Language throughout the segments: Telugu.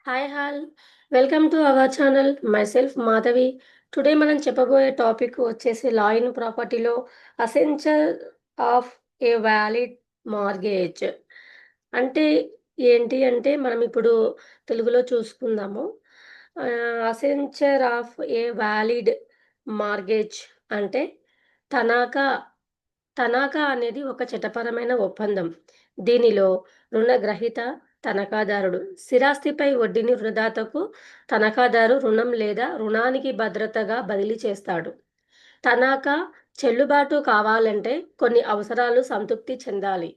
Hi all welcome to our channel myself Madhavi. Today మనం చెప్పబోయే టాపిక్ వచ్చేసి లా ఇన్ ప్రాపర్టీలో essential of a valid mortgage అంటే ఏంటి అంటే మనం ఇప్పుడు తెలుగులో చూసుకుందాము. Essential of a valid mortgage అంటే తనఖా తనఖా అనేది ఒక చట్టపరమైన ఒప్పందం. దీనిలో రుణగ్రహీత, తనఖాదారుడు స్థిరాస్తిపై వడ్డీని రుణదాతకు తనఖాదారు రుణం లేదా రుణానికి భద్రతగా బదిలీ చేస్తాడు. తనఖా చెల్లుబాటు కావాలంటే కొన్ని అవసరాలు సంతృప్తి చెందాలి.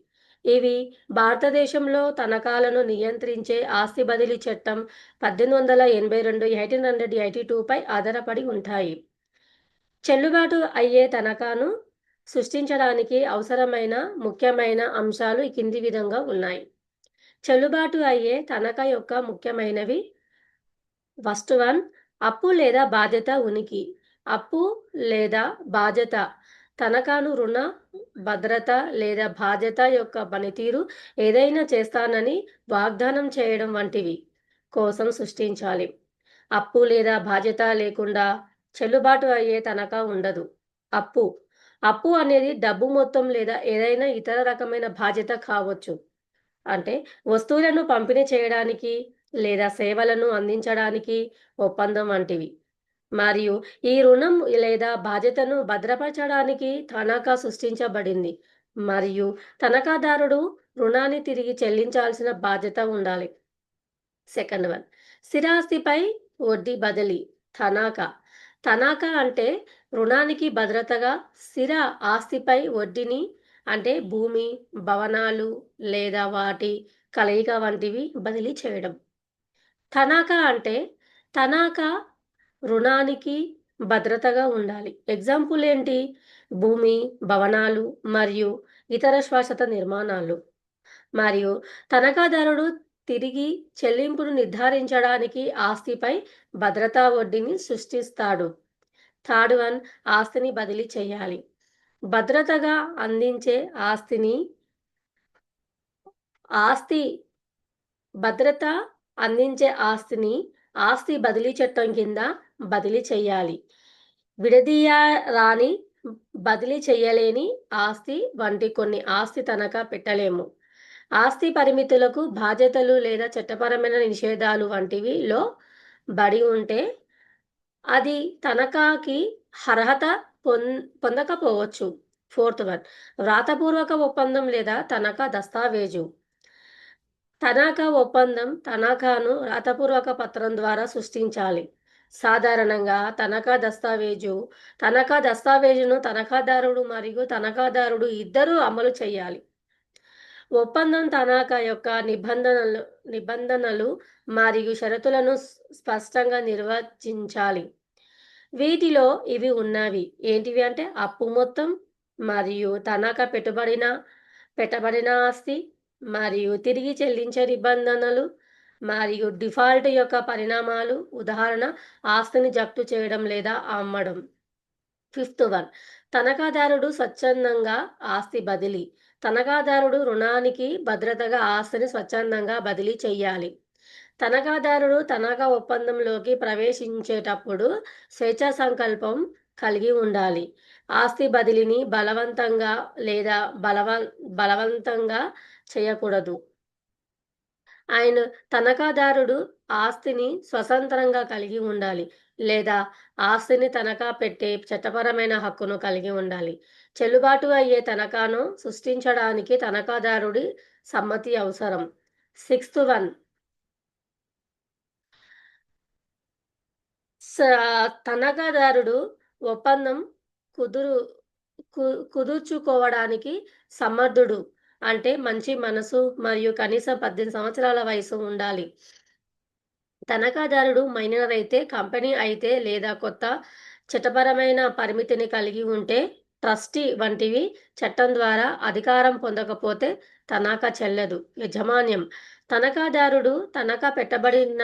ఇవి భారతదేశంలో తనఖాలను నియంత్రించే ఆస్తి బదిలీ చట్టం 1882 1882 పై ఆధారపడి ఉంటాయి. చెల్లుబాటు అయ్యే తనఖాను సృష్టించడానికి అవసరమైన ముఖ్యమైన అంశాలు ఈ కింది విధంగా ఉన్నాయి. చెల్లుబాటు అయ్యే తనఖా యొక్క ముఖ్యమైనవి. ఫస్ట్ వన్, అప్పు లేదా బాధ్యత ఉనికి. అప్పు లేదా బాధ్యత తనఖాను రుణ భద్రత లేదా బాధ్యత యొక్క పనితీరు ఏదైనా చేస్తానని వాగ్దానం చేయడం వంటివి కోసం సృష్టించాలి. అప్పు లేదా బాధ్యత లేకుండా చెల్లుబాటు అయ్యే తనఖా ఉండదు. అప్పు అప్పు అనేది డబ్బు మొత్తం లేదా ఏదైనా ఇతర రకమైన బాధ్యత కావచ్చు. అంటే వస్తువులను పంపిణీ చేయడానికి లేదా సేవలను అందించడానికి ఒప్పందం వంటివి. మరియు ఈ రుణం లేదా బాధ్యతను భద్రపరచడానికి తనఖా సృష్టించబడింది. మరియు తనఖాదారుడు రుణాన్ని తిరిగి చెల్లించాల్సిన బాధ్యత ఉండాలి. సెకండ్ వన్, స్థిరాస్తిపై వడ్డీ బదిలీ. తనఖా తనఖా అంటే రుణానికి భద్రతగా స్థిర ఆస్తిపై వడ్డీని, అంటే భూమి, భవనాలు లేదా వాటి కలయిక వంటివి బదిలీ చేయడం. తనఖా అంటే తనఖా రుణానికి భద్రతగా ఉండాలి. ఎగ్జాంపుల్ ఏంటి? భూమి, భవనాలు మరియు ఇతర శాశ్వత నిర్మాణాలు. మరియు తనఖాదారుడు తిరిగి చెల్లింపును నిర్ధారించడానికి ఆస్తిపై భద్రతా వడ్డీని సృష్టిస్తాడు. థర్డ్ వన్, ఆస్తిని బదిలీ చేయాలి. భద్రతగా అందించే ఆస్తి భద్రత అందించే ఆస్తి బదిలీ చట్టం కింద బదిలీ చేయాలి. విడదీయరాని, బదిలీ చేయలేని ఆస్తి వంటి కొన్ని ఆస్తి తనఖా పెట్టలేము. ఆస్తి పరిమితులకు, బాధ్యతలు లేదా చట్టపరమైన నిషేధాలు వంటివిలో బడి ఉంటే అది తనఖాకి అర్హత పొందకపోవచ్చు. ఫోర్త్ వన్, వ్రాతపూర్వక ఒప్పందం లేదా తనఖా దస్తావేజు. తనఖా ఒప్పందం తనఖాను వ్రాతపూర్వక పత్రం ద్వారా సృష్టించాలి. సాధారణంగా తనఖా దస్తావేజును తనఖాదారుడు మరియు తనఖాదారుడు ఇద్దరూ అమలు చేయాలి. ఒప్పందం తనఖా యొక్క నిబంధనలు మరియు షరతులను స్పష్టంగా నిర్వచించాలి. వీటిలో ఇవి ఉన్నవి ఏంటివి అంటే అప్పు మొత్తం మరియు తనఖా పెట్టబడిన ఆస్తి మరియు తిరిగి చెల్లించే నిబంధనలు మరియు డిఫాల్ట్ యొక్క పరిణామాలు. ఉదాహరణ, ఆస్తిని జప్తు చేయడం లేదా అమ్మడం. ఫిఫ్త్ వన్, తనఖాదారుడు స్వచ్ఛందంగా ఆస్తి బదిలీ. తనఖాదారుడు రుణానికి భద్రతగా ఆస్తిని స్వచ్ఛందంగా బదిలీ చేయాలి. తనఖాదారుడు తనఖా ఒప్పందంలోకి ప్రవేశించేటప్పుడు స్వేచ్ఛా సంకల్పం కలిగి ఉండాలి. ఆస్తి బదిలీని బలవంతంగా లేదా బలవంతంగా చేయకూడదు. ఆయన తనఖాదారుడు ఆస్తిని స్వతంత్రంగా కలిగి ఉండాలి లేదా ఆస్తిని తనఖా పెట్టే చట్టపరమైన హక్కును కలిగి ఉండాలి. చెల్లుబాటు అయ్యే తనఖాను సృష్టించడానికి తనఖాదారుడి సమ్మతి అవసరం. సిక్స్త్ వన్, తనఖాదారుడు ఒప్పందం కుదుర్చుకోవడానికి సమర్థుడు, అంటే మంచి మనసు మరియు కనీసం 18 సంవత్సరాల వయసు ఉండాలి. తనఖాదారుడు మైనర్ అయితే, కంపెనీ అయితే లేదా కొత్త చట్టపరమైన పరిమితిని కలిగి ఉంటే, ట్రస్టీ వంటివి చట్టం ద్వారా అధికారం పొందకపోతే తనఖా చెల్లదు. యజమాన్యం తనఖాదారుడు తనఖా పెట్టబడిన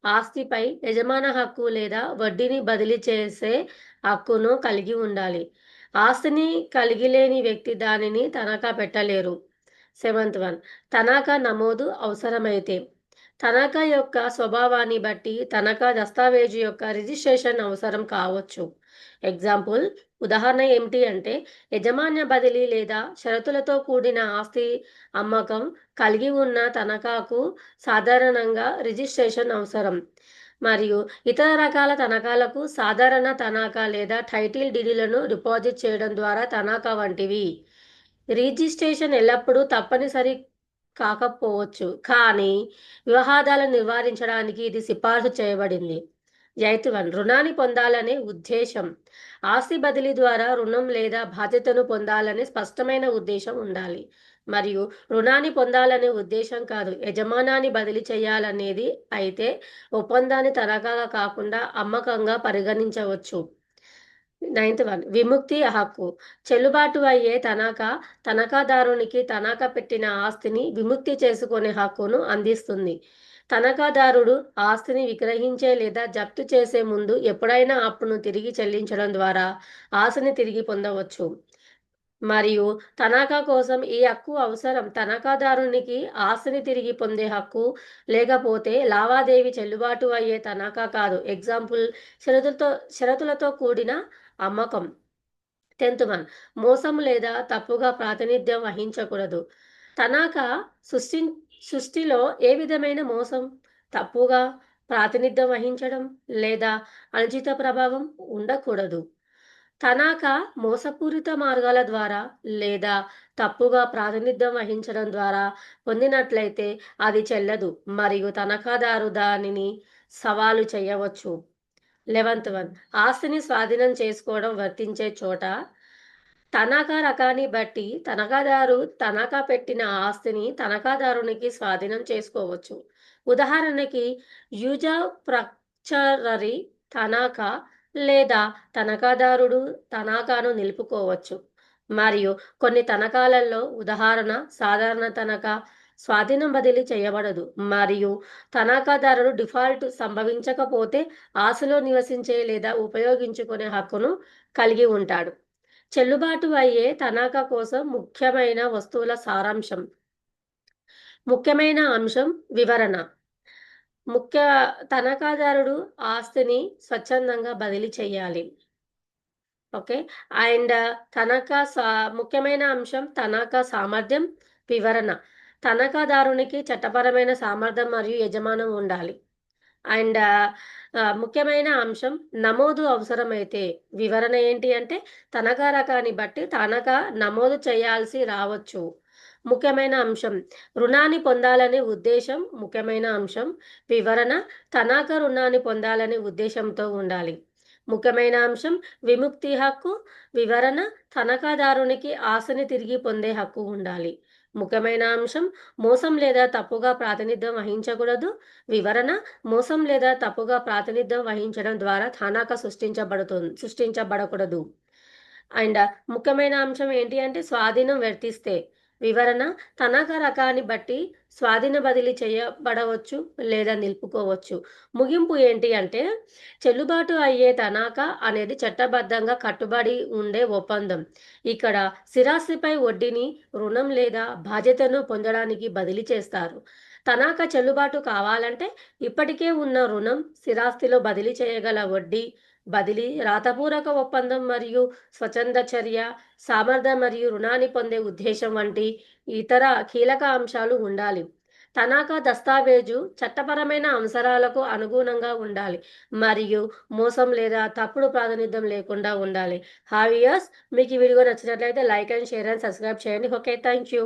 ఆస్తిపై యజమాన హక్కు లేదా వడ్డీని బదిలీ చేసే హక్కును కలిగి ఉండాలి. ఆస్తిని కలిగి లేని వ్యక్తి దానిని తనఖా పెట్టలేరు. సెవెంత్ వన్, తనఖా నమోదు అవసరమైతే. తనఖా యొక్క స్వభావాన్ని బట్టి తనఖా దస్తావేజు యొక్క రిజిస్ట్రేషన్ అవసరం కావచ్చు. ఎగ్జాంపుల్ ఉదాహరణ ఏమిటి అంటే యజమాన్య బదిలీ లేదా షరతులతో కూడిన ఆస్తి అమ్మకం కలిగి ఉన్న తనఖాకు సాధారణంగా రిజిస్ట్రేషన్ అవసరం. మరియు ఇతర రకాల తనఖాలకు సాధారణ తనఖా లేదా టైటిల్ డీడీలను డిపాజిట్ చేయడం ద్వారా తనఖా వంటివి. రిజిస్ట్రేషన్ ఎల్లప్పుడూ తప్పనిసరి కాకపోవచ్చు, కానీ వివాదాలను నివారించడానికి ఇది సిఫార్సు చేయబడింది. ఎయిత్ వన్ రుణాన్ని పొందాలనే ఉద్దేశం. ఆస్తి బదిలీ ద్వారా రుణం లేదా బాధ్యతను పొందాలనే స్పష్టమైన ఉద్దేశం ఉండాలి. మరియు రుణాన్ని పొందాలనే ఉద్దేశం కాదు, యజమానాన్ని బదిలీ చేయాలనేది అయితే ఒప్పందాన్ని తనఖాగా కాకుండా అమ్మకంగా పరిగణించవచ్చు. నైన్త్ వన్ విముక్తి హక్కు. చెల్లుబాటు అయ్యే తనఖాదారునికి తనఖా పెట్టిన ఆస్తిని విముక్తి చేసుకునే హక్కును అందిస్తుంది. తనఖాదారుడు ఆస్తిని విక్రయించే లేదా జప్తు చేసే ముందు ఎప్పుడైనా అప్పును తిరిగి చెల్లించడం ద్వారా ఆస్తిని తిరిగి పొందవచ్చు. మరియు తనఖా కోసం ఈ హక్కు అవసరం. తనఖాదారునికి ఆస్తిని తిరిగి పొందే హక్కు లేకపోతే లావాదేవీ చెల్లుబాటు అయ్యే తనఖా కాదు. ఎగ్జాంపుల్ షరతులతో కూడిన అమ్మకం. 10th వన్ మోసం లేదా తప్పుగా ప్రాతినిధ్యం వహించకూడదు. తనఖా సృష్టిలో ఏ విధమైన మోసం, తప్పుగా ప్రాతినిధ్యం వహించడం లేదా అనుచిత ప్రభావం ఉండకూడదు. తనఖా మోసపూరిత మార్గాల ద్వారా లేదా తప్పుగా ప్రాతినిధ్యం వహించడం ద్వారా పొందినట్లయితే అది చెల్లదు మరియు తనఖాదారు దానిని సవాలు చేయవచ్చు. 11th వన్ ఆస్తిని స్వాధీనం చేసుకోవడం వర్తించే చోట. తనఖా రకాన్ని బట్టి తనఖాదారు తనఖా పెట్టిన ఆస్తిని తనఖాదారునికి స్వాధీనం చేసుకోవచ్చు. ఉదాహరణకి యూజర్ తనఖా లేదా తనఖాదారుడు తనఖాను నిలుపుకోవచ్చు. మరియు కొన్ని తనఖాలలో ఉదాహరణ సాధారణ తనఖా స్వాధీనం బదిలీ చేయబడదు మరియు తనఖాదారుడు డిఫాల్ట్ సంభవించకపోతే ఆస్తిలో నివసించే లేదా ఉపయోగించుకునే హక్కును కలిగి ఉంటాడు. చెల్లుబాటు అయ్యే తనఖా కోసం ముఖ్యమైన వస్తువుల సారాంశం. ముఖ్యమైన అంశం వివరణ. తనఖాదారుడు ఆస్తిని స్వచ్ఛందంగా బదిలీ చేయాలి. ఓకే. అండ్ ముఖ్యమైన అంశం తనఖా సామర్థ్యం వివరణ. తనఖాదారునికి చట్టపరమైన సామర్థ్యం మరియు యజమానం ఉండాలి. అండ్ ముఖ్యమైన అంశం నమోదు అవసరమైతే. వివరణ ఏంటి అంటే తనఖా రకాన్ని బట్టి తనఖా నమోదు చేయాల్సి రావచ్చు. ముఖ్యమైన అంశం రుణాన్ని పొందాలనే ఉద్దేశం. ముఖ్యమైన అంశం వివరణ తనఖా రుణాన్ని పొందాలనే ఉద్దేశంతో ఉండాలి. ముఖ్యమైన అంశం విముక్తి హక్కు. వివరణ తనఖాదారునికి ఆస్తిని తిరిగి పొందే హక్కు ఉండాలి. ముఖ్యమైన అంశం మోసం లేదా తప్పుగా ప్రాతినిధ్యం వహించకూడదు. వివరణ మోసం లేదా తప్పుగా ప్రాతినిధ్యం వహించడం ద్వారా తనఖా సృష్టించబడకూడదు. అండ్ ముఖ్యమైన అంశం ఏంటి అంటే స్వాధీనం వర్తిస్తే. వివరణ తనఖా రకాన్ని బట్టి స్వాధీన బదిలీ చేయబడవచ్చు లేదా నిలుపుకోవచ్చు. ముగింపు ఏంటి అంటే చెల్లుబాటు అయ్యే తనఖా అనేది చట్టబద్ధంగా కట్టుబడి ఉండే ఒప్పందం. ఇక్కడ స్థిరాస్తిపై వడ్డీని రుణం లేదా బాధ్యతను పొందడానికి బదిలీ చేస్తారు. తనఖా చెల్లుబాటు కావాలంటే ఇప్పటికే ఉన్న రుణం, స్థిరాస్తిలో బదిలీ చేయగల వడ్డీ బదిలీ, రాతపూర్వక ఒప్పందం మరియు స్వచ్ఛంద చర్య, సామర్థ్యం మరియు రుణాన్ని పొందే ఉద్దేశం వంటి ఇతర కీలక అంశాలు ఉండాలి. తనఖా దస్తావేజు చట్టపరమైన అవసరాలకు అనుగుణంగా ఉండాలి మరియు మోసం లేదా తప్పుడు ప్రాతినిధ్యం లేకుండా ఉండాలి. హావియర్స్ మీకు ఈ వీడియో నచ్చినట్లయితే like and share and subscribe చేయండి. Okay, thank you.